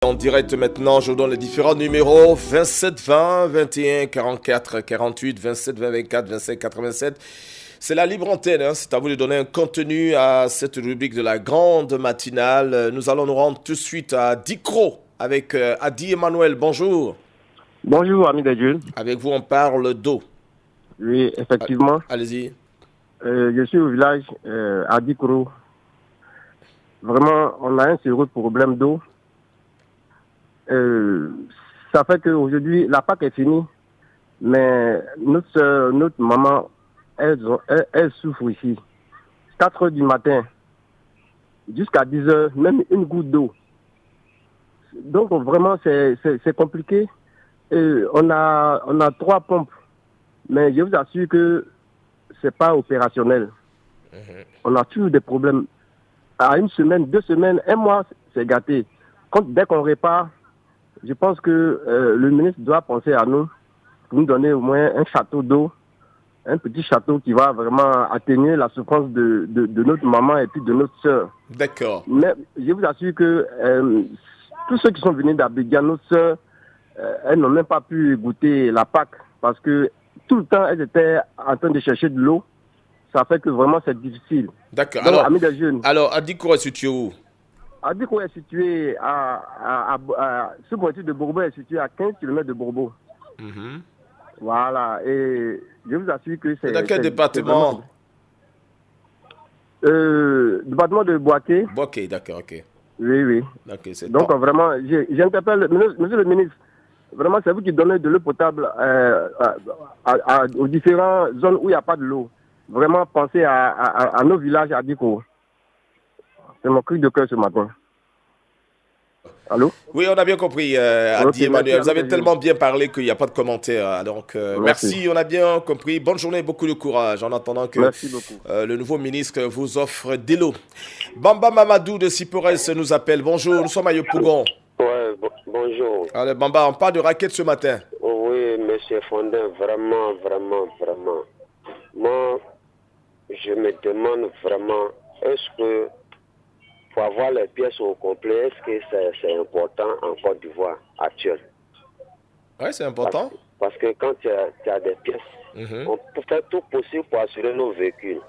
en direct maintenant. Je vous donne les différents numéros 27 20 21 44 48 27 20 24 25 87. C'est la libre antenne, hein. C'est à vous de donner un contenu à cette rubrique de la grande matinale. Nous allons nous rendre tout de suite à Dicro avec Adi Emmanuel. Bonjour. Bonjour, ami de Dieu. Avec vous, on parle d'eau. Oui, effectivement. Allez-y. Je suis au village à Dicro. Vraiment, on a un sérieux problème d'eau. Ça fait qu'aujourd'hui, la Pâque est finie. Mais notre soeur, notre maman, elle souffre ici. 4 heures du matin, jusqu'à 10 heures, même une goutte d'eau. Donc vraiment, c'est compliqué. On a 3 pompes. Mais je vous assure que c'est pas opérationnel. On a toujours des problèmes. À une semaine, 2 semaines, 1 mois, c'est gâté. Dès qu'on répare, je pense que le ministre doit penser à nous pour nous donner au moins un château d'eau, un petit château qui va vraiment atténuer la souffrance de notre maman et puis de notre soeur. D'accord. Mais je vous assure que tous ceux qui sont venus d'Abidjan, nos soeurs, elles n'ont même pas pu goûter la Pâque parce que tout le temps, elles étaient en train de chercher de l'eau. Ça fait que vraiment, c'est difficile. D'accord. Donc, Alors, amis des jeunes. Alors, Adiko est situé où? Adiko est situé sous-préfecture de Bourbeau est situé à 15 km de Bourbeau. Voilà. Et je vous assure que c'est... Dans quel département? Département de Boaké. Boaké, d'accord, ok. Oui. Okay, donc, vraiment, j'interpelle monsieur le ministre. Vraiment, c'est vous qui donnez de l'eau potable aux différentes zones où il n'y a pas de l'eau. Vraiment, pensez à nos villages à Diko. C'est mon cri de cœur ce matin. Allô? Oui, on a bien compris, Adi Emmanuel. Vous avez tellement bien parlé qu'il n'y a pas de commentaires. Donc, merci, on a bien compris. Bonne journée, beaucoup de courage en attendant que le nouveau ministre vous offre de l'eau. Bamba Mamadou de Siporès nous appelle. Bonjour, nous sommes à Yopougon. Ouais, bonjour. Alors, Bamba, on parle de raquettes ce matin. Oui, monsieur Fondin, vraiment. Moi, je me demande vraiment, est-ce que pour avoir les pièces au complet, est-ce que c'est important en Côte d'Ivoire actuelle? Oui, c'est important. Parce que quand tu as des pièces, on peut faire tout possible pour assurer nos véhicules.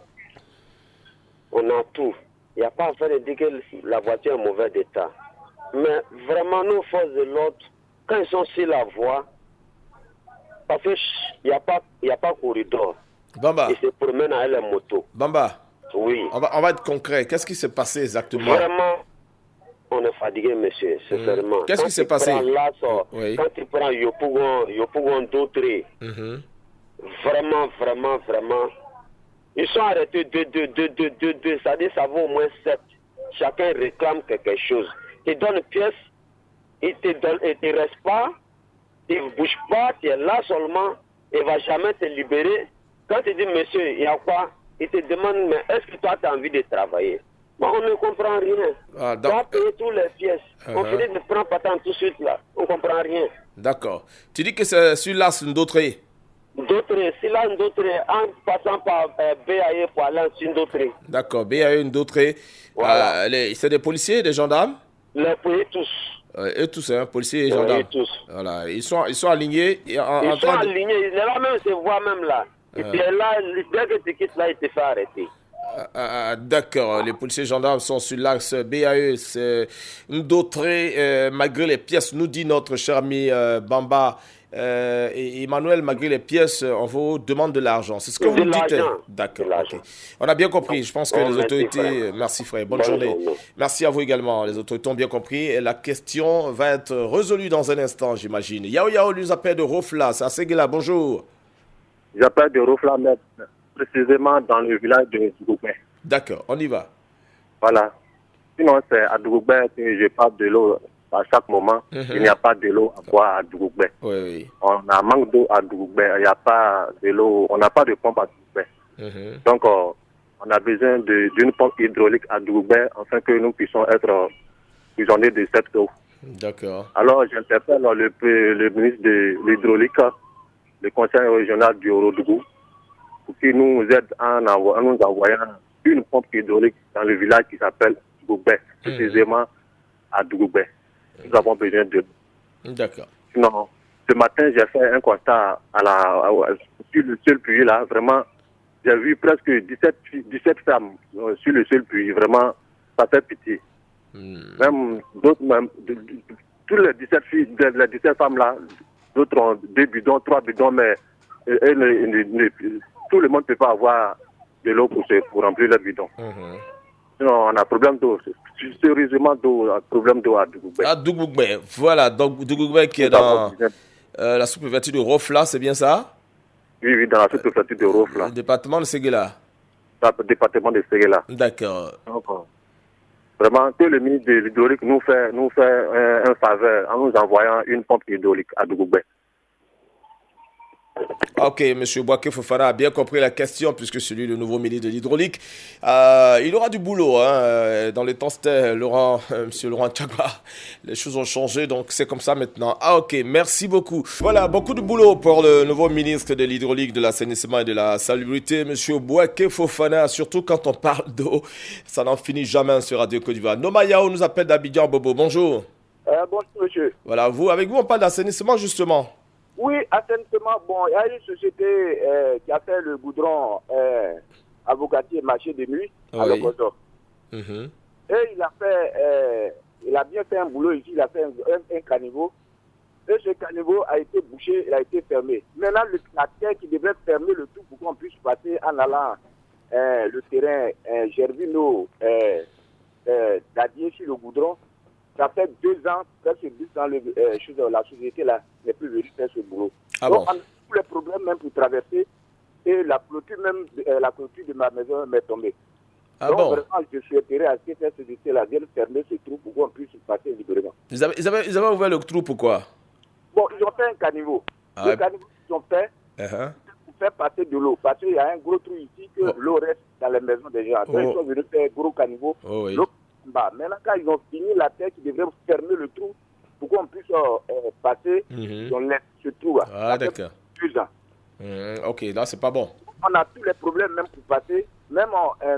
On a tout. Il n'y a pas à faire de dire que la voiture est en mauvais état. Mais vraiment, nos forces de l'ordre, quand ils sont sur la voie, parce qu'il n'y a pas corridor. Bamba. Ils se promènent avec les motos. Bamba. Oui. On va être concret. Qu'est-ce qui s'est passé exactement? Vraiment, on est fatigué, monsieur, sincèrement. Qu'est-ce qui s'est passé? Quand tu prends Yopougon Doutré, vraiment, ils sont arrêtés deux. C'est-à-dire ça vaut au moins 7. Chacun réclame quelque chose. Ils donnent une pièce, ils te restent pas, ils ne bougent pas, tu es là seulement, il ne va jamais te libérer. Quand tu dis, monsieur, il y a quoi? Il te demande, mais est-ce que toi, tu as envie de travailler? Bon, on ne comprend rien. Tu as payé toutes les pièces. On finit de prendre patente tout de suite là. On ne comprend rien. D'accord. Tu dis que c'est sur l'As Ndautré? Ndautré, c'est là Ndautré, en passant par BAE pour aller en Ndautré. D'accord, BAE Ndautré. Voilà. C'est des policiers, des gendarmes? Les policiers tous. Eux tous, hein, policiers et gendarmes. Tous. Voilà. Ils sont alignés. Ils sont alignés. Ils sont là même, se voient même là. Et puis là, dès que tu quittes là, il te fait arrêter. D'accord, les policiers gendarmes sont sur l'axe BAE, c'est Ndautré, malgré les pièces, nous dit notre cher ami Bamba et Emmanuel, malgré les pièces, on vous demande de l'argent. C'est ce que vous dites. D'accord, ok. On a bien compris, je pense que les autorités... Merci frère, bonne journée. Merci à vous également, les autorités ont bien compris. Et la question va être résolue dans un instant, j'imagine. Yao nous appelle de Rofla, c'est à Séguéla, bonjour. J'appelle de Rofla, précisément dans le village de Dougoubé. D'accord, on y va. Voilà. Sinon, c'est à Dougoubé que je parle de l'eau à chaque moment. Il n'y a pas de l'eau à boire à Dougoubé. Oui. On a manque d'eau à Dougoubé. Il n'y a pas de l'eau. On n'a pas de pompe à Dougoubé. Donc, on a besoin d'une pompe hydraulique à Dougoubé afin que nous puissions être prisonniers de cette eau. D'accord. Alors, j'interpelle le ministre de l'hydraulique, le conseil régional du Orodougou, pour qu'il nous aide en nous envoyant une pompe hydraulique dans le village qui s'appelle Dougoubé, précisément à Dougoubé. Nous avons besoin de... D'accord. Sinon, ce matin, j'ai fait un constat sur le seul puits là. Vraiment, j'ai vu presque 17 femmes sur le seul puits. Vraiment, ça fait pitié. Même d'autres, tous les 17 filles, les 17 femmes là, d'autres ont 2 bidons, 3 bidons, mais tout le monde ne peut pas avoir de l'eau pour remplir leurs bidons. Sinon, on a problème d'eau. Sérieusement, problème d'eau à Dougoubé. À Dougoubé, voilà. Donc, Dougoubé qui est dans la sous-préfecture de Rofla, c'est bien ça? Oui, dans la sous-préfecture de Rofla. Le département de Séguéla. Le département de Séguéla. D'accord. Vraiment, que le ministre de l'hydraulique nous fait un faveur en nous envoyant une pompe hydraulique à Dougoubé. Ok, M. Bouaké Fofana a bien compris la question puisque celui le nouveau ministre de l'hydraulique. Il aura du boulot. Dans les temps, c'était M. Laurent Tchagba. Les choses ont changé, donc c'est comme ça maintenant. Ah ok, merci beaucoup. Voilà, beaucoup de boulot pour le nouveau ministre de l'hydraulique, de l'assainissement et de la salubrité, M. Bouaké Fofana. Surtout quand on parle d'eau, ça n'en finit jamais sur Radio Côte d'Ivoire. Noma Yao nous appelle d'Abidjan. Bobo, bonjour. Bonjour, monsieur. Voilà, avec vous, on parle d'assainissement justement. Oui, assainissement, bon, il y a une société qui a fait le goudron Avocatier marché de nuit à Lokoso. Et il a bien fait un boulot ici, il a fait un caniveau. Et ce caniveau a été bouché, il a été fermé. Maintenant, la terre qui devrait fermer le tout pour qu'on puisse passer en allant le terrain Gervino d'Adier sur le goudron. Ça fait 2 ans, presque 10 ans, la société là n'est plus venue faire ce boulot. Donc, on a tous les problèmes même pour traverser. Et la clôture de ma maison m'est tombée. Donc, vraiment, je souhaiterais à ce que cette société-là vienne fermer ce trou pour qu'on puisse passer librement. Ils avaient ouvert le trou, pourquoi? Bon, ils ont fait un caniveau. Le caniveau qu'ils ont fait, pour faire passer de l'eau. Parce qu'il y a un gros trou ici que l'eau reste dans les maisons des gens. Donc, ils sont venus faire un gros caniveau. L'eau maintenant, quand ils ont fini la terre, qui devrait fermer le trou pour qu'on puisse passer, on laisse ce trou-là. Ah, d'accord. 2 ans. Ok, là, c'est pas bon. On a tous les problèmes même pour passer. Même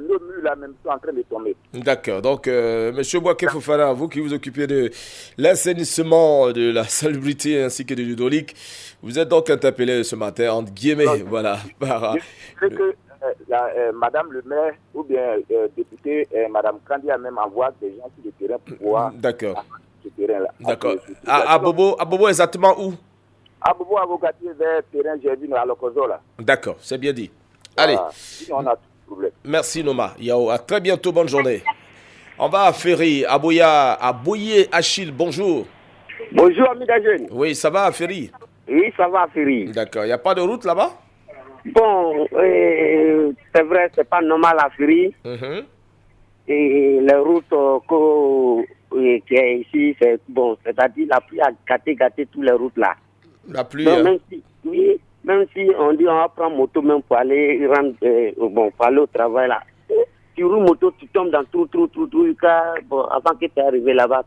nos murs là, même sont en train de tomber. D'accord. Donc, M. Bouaké Fofana, vous qui vous occupez de l'assainissement, de la salubrité ainsi que de l'hydraulique, vous êtes donc interpellé ce matin, entre guillemets, voilà. Madame le maire ou bien député, Madame Kandi a même envoyé des gens sur le terrain pour voir ce terrain-là. D'accord. À Bobo, exactement où? À Bobo, Avocatier, vers le terrain Gervino à Lokoso, là. D'accord, c'est bien dit. Allez. On a tout le problème. Merci Noma. Yao, à très bientôt, bonne journée. On va à Ferry, à Boyé, Achille, bonjour. Bonjour, ami d'Agène. Oui, ça va à Ferry? Oui, ça va à Ferry. D'accord, il n'y a pas de route là-bas? Bon, c'est vrai, c'est pas normal à Ferry. Et les routes qui est ici, c'est bon, c'est-à-dire la pluie a gâté toutes les routes là. La pluie. Donc, même si on dit on va prendre moto même pour aller pour aller au travail là. Tu roules moto, tu tombes dans tout, bon, avant que tu es arrivé là-bas,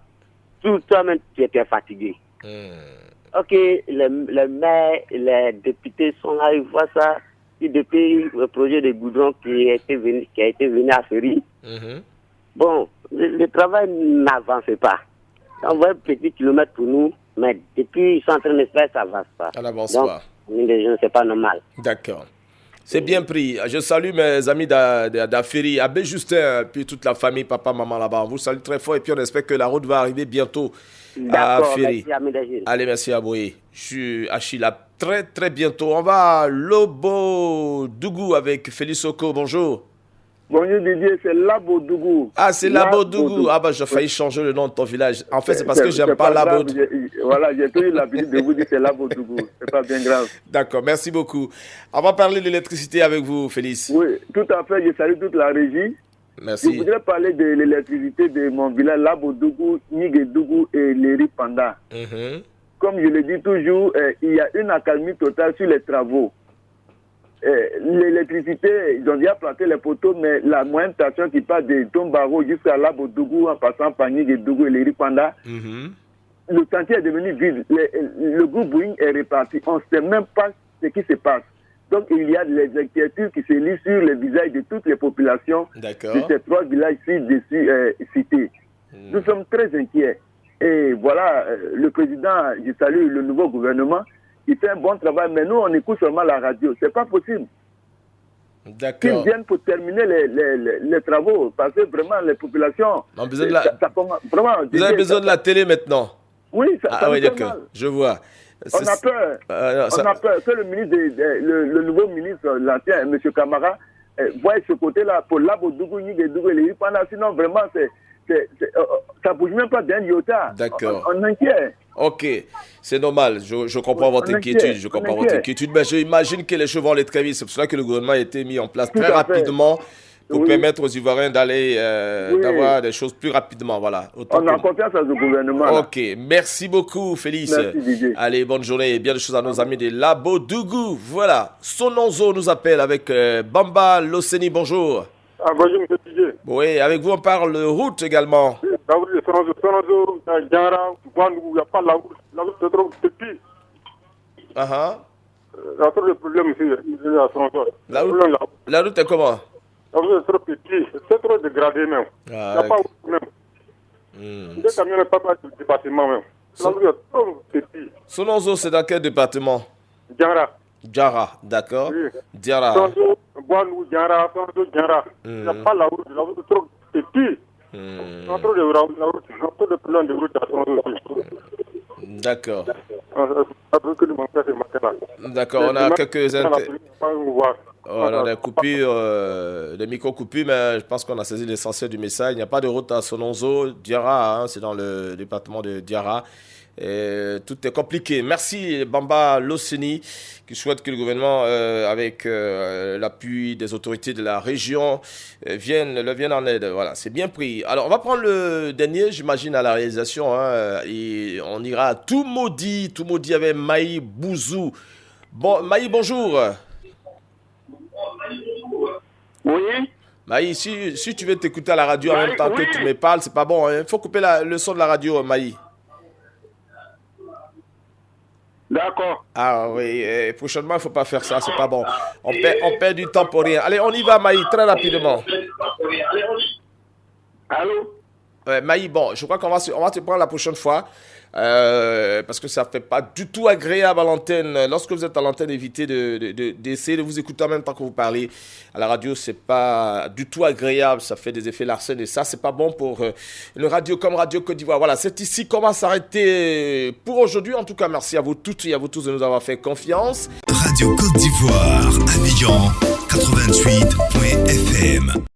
toi-même tu étais fatigué. Ok, les maires, les députés sont là, ils voient ça. Et depuis le projet de goudron qui a été venu à Ferry, bon, le travail n'avance pas. On voit un petit kilomètre pour nous, mais depuis ils sont en train de faire, ça n'avance pas. Ça n'avance pas. C'est pas normal. D'accord. C'est bien pris. Je salue mes amis d'Aferi, Abbé Justin, puis toute la famille, papa, maman là-bas. On vous salue très fort et puis on espère que la route va arriver bientôt à Aferi. Allez, merci à vous. Je suis Achille. Très, très bientôt. On va à Lobo Dougou avec Félix Oko. Bonjour. Bonjour Didier, c'est Labo Dougou. Ah, c'est Labo Dougou. Ah, bah, j'ai failli changer le nom de ton village. En fait, c'est parce que j'aime pas Labo. Voilà, j'ai toujours l'habitude de vous dire c'est Labo Dougou. C'est pas bien grave. D'accord, merci beaucoup. On va parler de l'électricité avec vous, Félix. Oui, tout à fait. Je salue toute la régie. Merci. Je voudrais parler de l'électricité de mon village, Labo Dougou, Nigé Dougou et Léry Panda. Comme je le dis toujours, il y a une accalmie totale sur les travaux. L'électricité, ils ont déjà planté les poteaux, mais la moyenne station qui part de Tombaro jusqu'à Labo Dougou en passant par Nigé Dougou et Léry Panda, le chantier est devenu vide. Le groupe Boeing est reparti. On ne sait même pas ce qui se passe. Donc il y a des inquiétudes qui se lisent sur les visages de toutes les populations de ces 3 villages ci-dessus cités. Nous sommes très inquiets. Et voilà, le président, je salue le nouveau gouvernement, il fait un bon travail, mais nous, on écoute seulement la radio. C'est pas possible. D'accord. Qu'ils viennent pour terminer les travaux, parce que vraiment, les populations... Non, besoin de la... vraiment, vous avez besoin de la télé maintenant? Oui, ça oui, d'accord. Mal. Je vois. On a peur. On a peur que le ministre, le nouveau ministre, l'ancien, M. Camara, voit ce côté-là pour l'Abodougou, sinon vraiment, ça bouge même pas d'un iota. D'accord. On est inquiet. Ok, c'est normal, je comprends votre inquiétude, mais j'imagine que les choses vont aller très vite, c'est pour cela que le gouvernement a été mis en place très rapidement pour permettre aux Ivoiriens d'aller d'avoir des choses plus rapidement, voilà. On a confiance à ce gouvernement. Ok, merci beaucoup Félix. Merci Didier. Allez, bonne journée et bien de choses à nos amis de Labodougou. Voilà, Sononzo nous appelle avec Bamba Loseni, bonjour. Ah, bonjour, M. Didier. Oui, avec vous on parle route également. La route de Sononzo, Diara, il n'y a pas la route c'est trop petit. Il y a trop de problèmes ici, à Sononzo. La route est comment? La route est trop petit, c'est trop dégradé même. Il n'y a pas de route même. Les camions n'ont pas de département même. La route est trop petit. Sononzo, c'est dans quel département? Diara, d'accord. Oui. Diara. Sononzo, Boanou, Diara, Sononzo, Diara. Il n'y a pas la route est trop petit. Il y a trop de problèmes de route à Sononzo aussi. D'accord. D'accord, on a quelques des coupures, des micro-coupures, mais je pense qu'on a saisi l'essentiel du message. Il n'y a pas de route à Sononzo, Diara, c'est dans le département de Diara. Et tout est compliqué. Merci Bamba Loseni qui souhaite que le gouvernement, avec l'appui des autorités de la région, vienne en aide. Voilà, c'est bien pris. Alors, on va prendre le dernier, j'imagine, à la réalisation. Et on ira à tout maudit avec Maï Bouzou. Bon, Maï, bonjour. Oui. Maï, si tu veux t'écouter à la radio en même temps que tu me parles, c'est pas bon. Il faut couper le son de la radio, Maï. D'accord. Ah oui, prochainement, il ne faut pas faire ça, c'est pas bon. On perd du temps pour rien. Allez, on y va, Maï, très rapidement. Allô? Maï, bon, je crois qu'on va te prendre la prochaine fois. Parce que ça ne fait pas du tout agréable à l'antenne. Lorsque vous êtes à l'antenne, évitez d'essayer de vous écouter en même temps que vous parlez. À la radio, c'est pas du tout agréable. Ça fait des effets Larsen et ça, c'est pas bon pour une radio comme Radio Côte d'Ivoire. Voilà, c'est ici qu'on va s'arrêter pour aujourd'hui. En tout cas, merci à vous toutes et à vous tous de nous avoir fait confiance. Radio Côte d'Ivoire, Abidjan 88.fm.